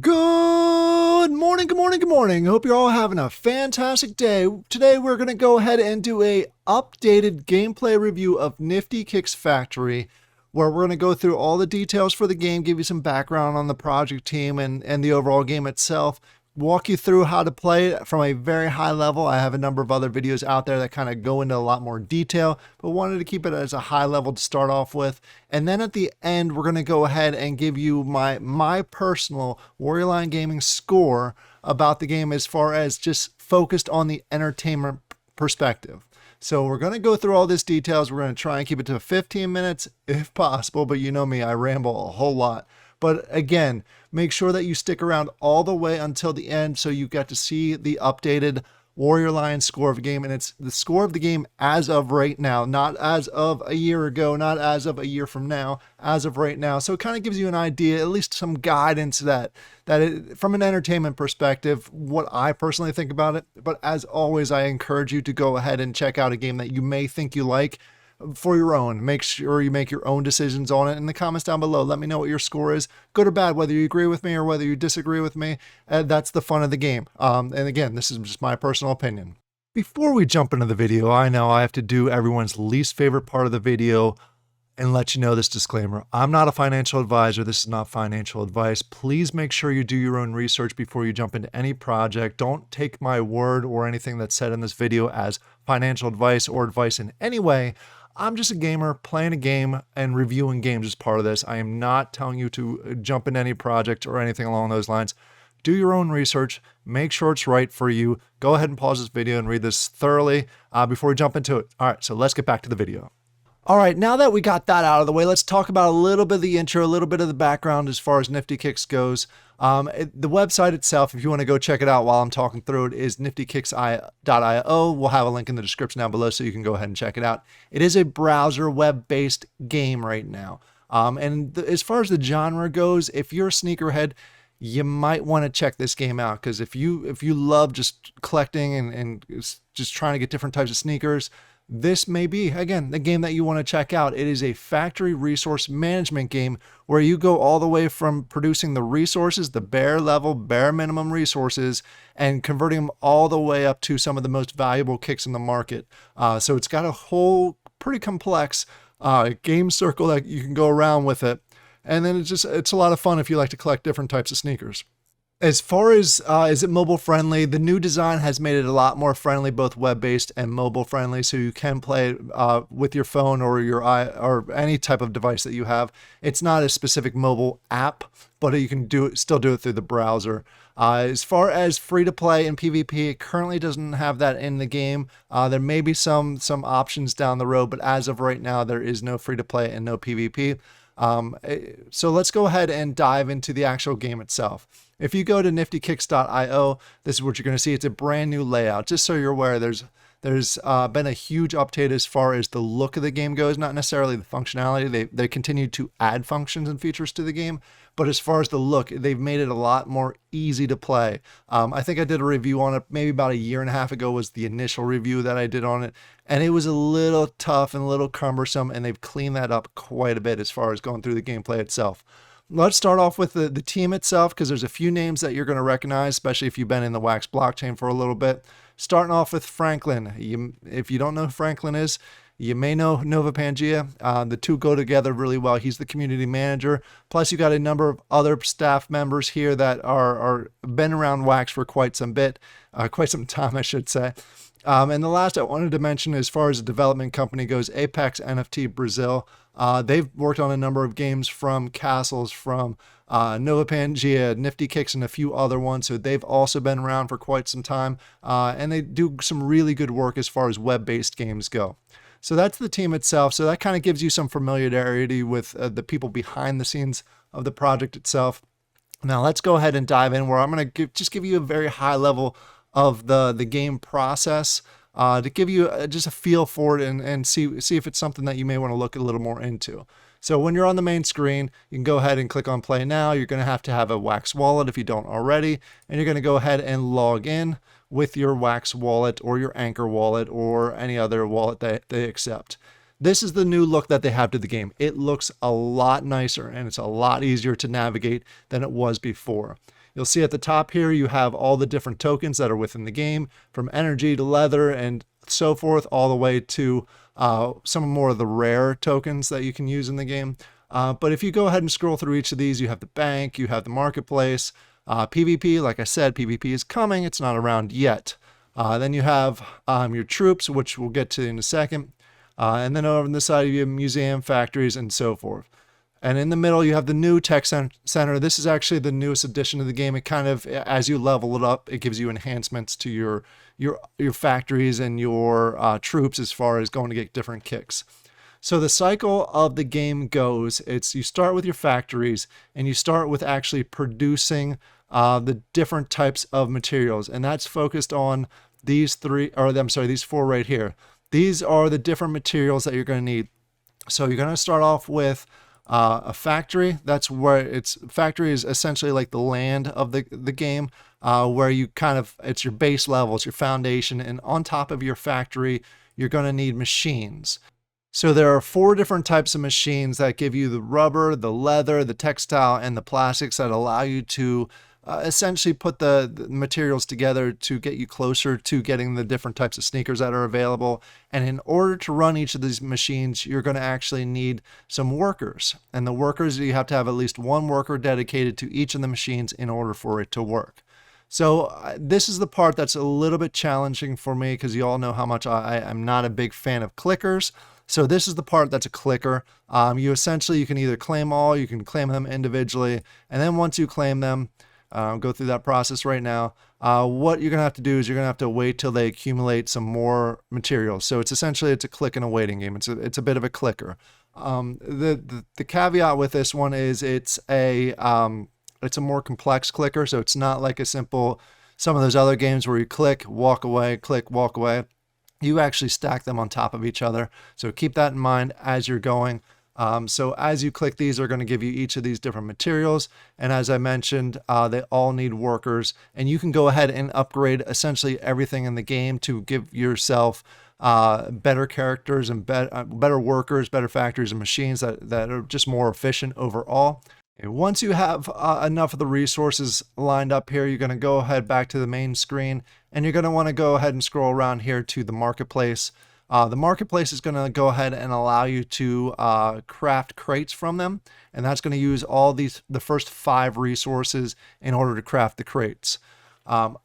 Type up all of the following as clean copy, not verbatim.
Good morning, good morning, good morning. Hope you're all having a fantastic day. Today we're going to go ahead and do a updated gameplay review of Nifty Kicks Factory, where we're going to go through all the details for the game, give you some background on the project team and the overall game itself, walk you through how to play it from a very high level. I have a number of other videos out there that kind of go into a lot more detail, but wanted to keep it as a high level to start off with. And then at the end, we're going to go ahead and give you my personal Warrior Line Gaming score about the game as far as just focused on the entertainment perspective. So we're going to go through all these details. We're going to try and keep it to 15 minutes if possible, but you know me, I ramble a whole lot. But again, make sure that you stick around all the way until the end so you get to see the updated Warrior Line score of the game. And it's the score of the game as of right now, not as of a year ago, not as of a year from now, as of right now. So it kind of gives you an idea, at least some guidance from an entertainment perspective, what I personally think about it. But as always, I encourage you to go ahead and check out a game that you may think you like for your own. Make sure you make your own decisions on it in the comments down below. Let me know what your score is, good or bad, whether you agree with me or whether you disagree with me. That's the fun of the game. And again, this is just my personal opinion. Before we jump into the video, I know I have to do everyone's least favorite part of the video and let you know this disclaimer. I'm not a financial advisor. This is not financial advice. Please make sure you do your own research before you jump into any project. Don't take my word or anything that's said in this video as financial advice or advice in any way. I'm just a gamer playing a game and reviewing games as part of this. I am not telling you to jump in any project or anything along those lines. Do your own research. Make sure it's right for you. Go ahead and pause this video and read this thoroughly before we jump into it. All right, so let's get back to the video. All right, now that we got that out of the way, let's talk about a little bit of the intro, a little bit of the background as far as Nifty Kicks goes. The website itself, if you want to go check it out while I'm talking through it, is niftykicks.io. We'll have a link in the description down below so you can go ahead and check it out. It is a browser web-based game right now. As far as the genre goes, if you're a sneakerhead, you might want to check this game out, because if you love just collecting and just trying to get different types of sneakers, this may be, again, the game that you want to check out. It is a factory resource management game where you go all the way from producing the resources, the bare minimum resources, and converting them all the way up to some of the most valuable kicks in the market. So it's got a whole pretty complex game circle that you can go around with it. And then it's a lot of fun if you like to collect different types of sneakers. As far as is it mobile friendly, the new design has made it a lot more friendly, both web-based and mobile friendly, so you can play it with your phone or your or any type of device that you have. It's not a specific mobile app, but you can still do it through the browser. As far as free to play in PvP, it currently doesn't have that in the game. There may be some options down the road, but as of right now, there is no free to play and no PvP. So let's go ahead and dive into the actual game itself. If you go to niftykicks.io, this is what you're going to see. It's a brand new layout. Just so you're aware, there's been a huge update as far as the look of the game goes, not necessarily the functionality. They continue to add functions and features to the game, but as far as the look, they've made it a lot more easy to play. I think I did a review on it maybe about a year and a half ago was the initial review that I did on it, and it was a little tough and a little cumbersome, and they've cleaned that up quite a bit as far as going through the gameplay itself. Let's start off with the team itself, because there's a few names that you're going to recognize, especially if you've been in the Wax blockchain for a little bit. Starting off with Franklin. If you don't know who Franklin is, you may know Nova Pangea. The two go together really well. He's the community manager. Plus, you got a number of other staff members here that are been around Wax for quite some time, I should say. And the last I wanted to mention, as far as the development company goes, Apex NFT Brazil. They've worked on a number of games from Castles, from Nova Pangea, Nifty Kicks, and a few other ones. So they've also been around for quite some time. And they do some really good work as far as web-based games go. So that's the team itself. So that kind of gives you some familiarity with the people behind the scenes of the project itself. Now let's go ahead and dive in, where I'm going to just give you a very high level of the game process to give you just a feel for it and see if it's something that you may want to look a little more into. So when you're on the main screen, you can go ahead and click on play now. You're going to have a Wax wallet if you don't already, and you're going to go ahead and log in with your Wax wallet or your Anchor wallet or any other wallet that they accept. This is the new look that they have to the game. It looks a lot nicer and it's a lot easier to navigate than it was before. You'll see at the top here, you have all the different tokens that are within the game, from energy to leather and so forth, all the way to some more of the rare tokens that you can use in the game. But if you go ahead and scroll through each of these, you have the bank, you have the marketplace, PvP. Like I said, PvP is coming. It's not around yet. Then you have your troops, which we'll get to in a second. And then over on the side, you have museum, factories, and so forth. And in the middle, you have the new tech center. This is actually the newest addition to the game. It kind of, as you level it up, it gives you enhancements to your factories and your troops as far as going to get different kicks. So the cycle of the game goes, you start with your factories and you start with actually producing the different types of materials. And that's focused on these these four right here. These are the different materials that you're going to need. So you're going to start off with a factory. That's where factory is essentially like the land of the game, where you it's your base level, it's your foundation, and on top of your factory, you're going to need machines. So there are four different types of machines that give you the rubber, the leather, the textile, and the plastics that allow you to essentially put the materials together to get you closer to getting the different types of sneakers that are available. And in order to run each of these machines, you're going to actually need some workers. And the workers, you have to have at least one worker dedicated to each of the machines in order for it to work. So this is the part that's a little bit challenging for me because you all know how much I'm not a big fan of clickers. So this is the part that's a clicker. You can either claim all, you can claim them individually, and then once you claim them, go through that process right now. What you're gonna have to do is you're gonna have to wait till they accumulate some more materials. So it's a click and a waiting game. It's a bit of a clicker. The caveat with this one is it's a more complex clicker. So it's not like some of those other games where you click, walk away, click, walk away. You actually stack them on top of each other. So keep that in mind as you're going. So as you click, these are going to give you each of these different materials. And as I mentioned, they all need workers. And you can go ahead and upgrade essentially everything in the game to give yourself better characters and better workers, better factories and machines that are just more efficient overall. And once you have enough of the resources lined up here, you're going to go ahead back to the main screen, and you're going to want to go ahead and scroll around here to the marketplace. The marketplace is going to go ahead and allow you to craft crates from them, and that's going to use the first 5 resources in order to craft the crates.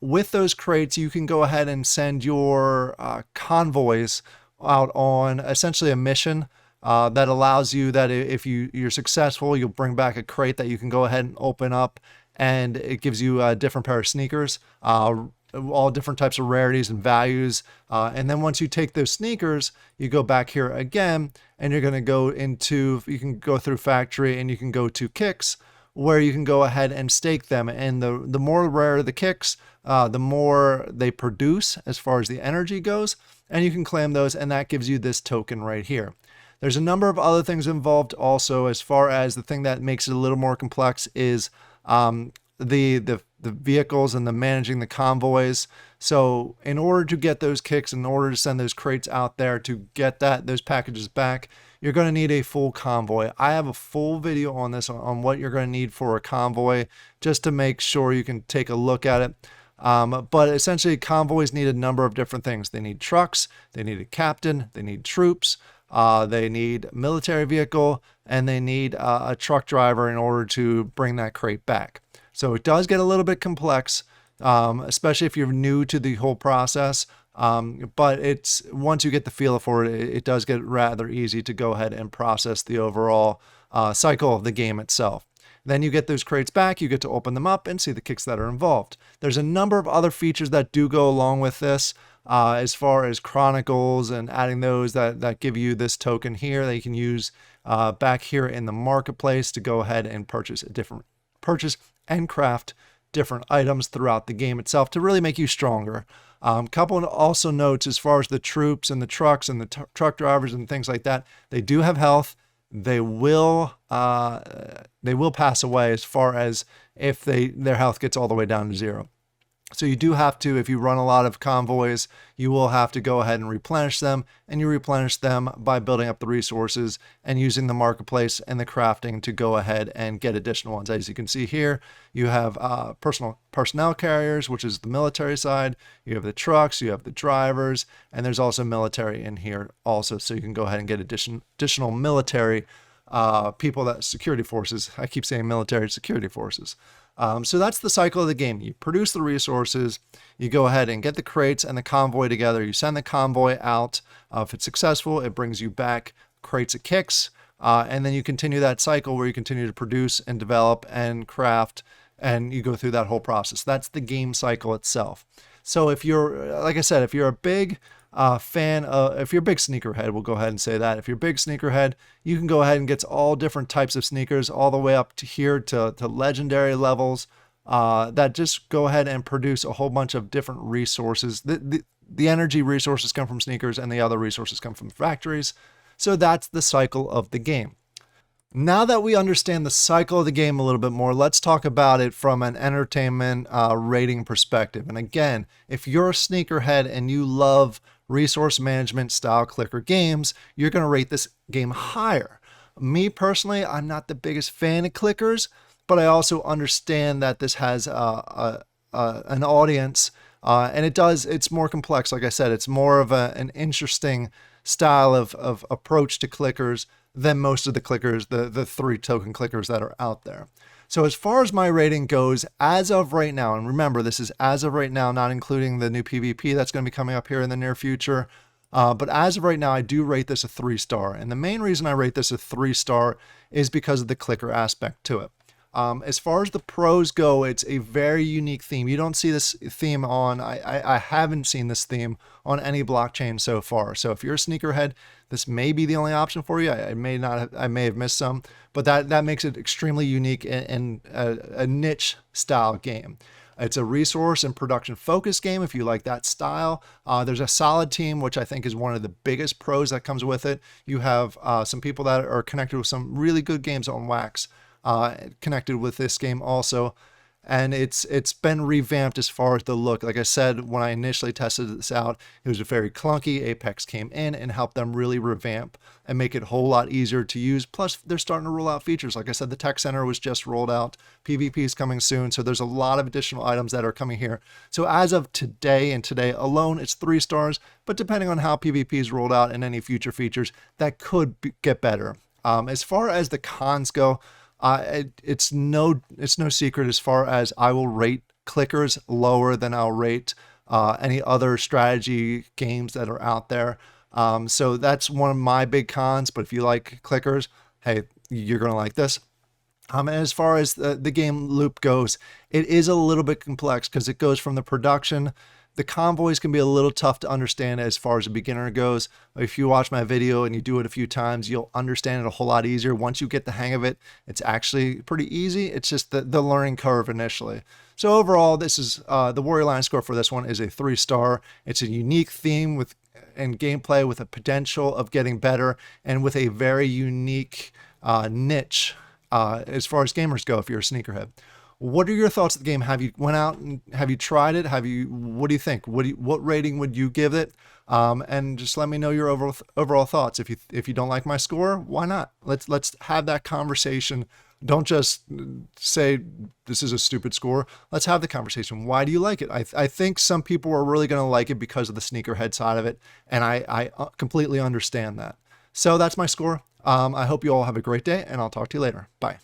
With those crates, you can go ahead and send your convoys out on essentially a mission that allows you that if you're successful, you'll bring back a crate that you can go ahead and open up, and it gives you a different pair of sneakers, all different types of rarities and values. And then once you take those sneakers, you go back here again, and you're going to you can go through factory and you can go to kicks, where you can go ahead and stake them. And the more rare the kicks, the more they produce as far as the energy goes, and you can claim those, and that gives you this token right here. There's a number of other things involved also, as far as the thing that makes it a little more complex is the vehicles and the managing the convoys. So in order to get those kicks, in order to send those crates out there to get those packages back, you're going to need a full convoy. I have a full video on this, on what you're going to need for a convoy, just to make sure you can take a look at it. But essentially, convoys need a number of different things. They need trucks, they need a captain, they need troops, they need military vehicle, and they need a truck driver in order to bring that crate back. So it does get a little bit complex, especially if you're new to the whole process. But once you get the feel for it, it does get rather easy to go ahead and process the overall cycle of the game itself. Then you get those crates back, you get to open them up and see the kicks that are involved. There's a number of other features that do go along with this, as far as chronicles and adding those that give you this token here that you can use back here in the marketplace to go ahead and purchase and craft different items throughout the game itself to really make you stronger. Couple also notes as far as the troops and the trucks and the truck drivers and things like that, they do have health. They will pass away as far as if their health gets all the way down to 0. So you do have to, if you run a lot of convoys, you will have to go ahead and replenish them, and you replenish them by building up the resources and using the marketplace and the crafting to go ahead and get additional ones. As you can see here, you have personnel carriers, which is the military side. You have the trucks, you have the drivers, and there's also military in here also. So you can go ahead and get additional military people, that security forces. I keep saying military security forces. So that's the cycle of the game. You produce the resources, you go ahead and get the crates and the convoy together. You send the convoy out. If it's successful, it brings you back crates of kicks. And then you continue that cycle where you continue to produce and develop and craft, and you go through that whole process. That's the game cycle itself. So if you're, like I said, if you're a big fan of, if you're a big sneakerhead, we'll go ahead and say that. If you're a big sneakerhead, you can go ahead and get all different types of sneakers, all the way up to here to legendary levels that just go ahead and produce a whole bunch of different resources. The energy resources come from sneakers, and the other resources come from factories. So that's the cycle of the game. Now that we understand the cycle of the game a little bit more, let's talk about it from an entertainment rating perspective. And again, if you're a sneakerhead and you love resource management style clicker games, you're going to rate this game higher. Me personally, I'm not the biggest fan of clickers, but I also understand that this has an audience, and it's more complex. Like I said, it's more of an interesting style of approach to clickers than most of the clickers, the 3 token clickers that are out there. So as far as my rating goes, as of right now, and remember, this is as of right now, not including the new PvP that's going to be coming up here in the near future. But as of right now, I do rate this a 3-star. And the main reason I rate this a 3-star is because of the clicker aspect to it. As far as the pros go, it's a very unique theme. You don't see this theme on, I haven't seen this theme on any blockchain so far. So if you're a sneakerhead, this may be the only option for you. I may have missed some, but that makes it extremely unique and a niche style game. It's a resource and production focused game if you like that style. There's a solid team, which I think is one of the biggest pros that comes with it. You have some people that are connected with some really good games on Wax, connected with this game also, and it's been revamped as far as the look. Like I said, when I initially tested this out, it was very clunky. Apex came in and helped them really revamp and make it a whole lot easier to use. Plus, they're starting to roll out features. Like I said, the tech center was just rolled out. PvP is coming soon, so there's a lot of additional items that are coming here. So as of today and today alone, it's 3 stars, but depending on how PvP is rolled out and any future features, that could get better. As far as the cons go, it's no secret as far as I will rate clickers lower than I'll rate any other strategy games that are out there. So that's one of my big cons, but if you like clickers, hey, you're going to like this. And as far as the game loop goes, it is a little bit complex because it goes from the production. The convoys can be a little tough to understand as far as a beginner goes. If you watch my video and you do it a few times, you'll understand it a whole lot easier. Once you get the hang of it, it's actually pretty easy. It's just the learning curve initially. So overall, this is the Warrior Line score for this one is a 3-star. It's a unique theme and gameplay with a potential of getting better, and with a very unique niche as far as gamers go if you're a sneakerhead. What are your thoughts of the game? Have you went out and have you tried it? What do you think? What rating would you give it? And just let me know your overall thoughts. If you don't like my score, why not? Let's have that conversation. Don't just say this is a stupid score. Let's have the conversation. Why do you like it? I think some people are really going to like it because of the sneakerhead side of it, and I completely understand that. So that's my score. I hope you all have a great day, and I'll talk to you later. Bye.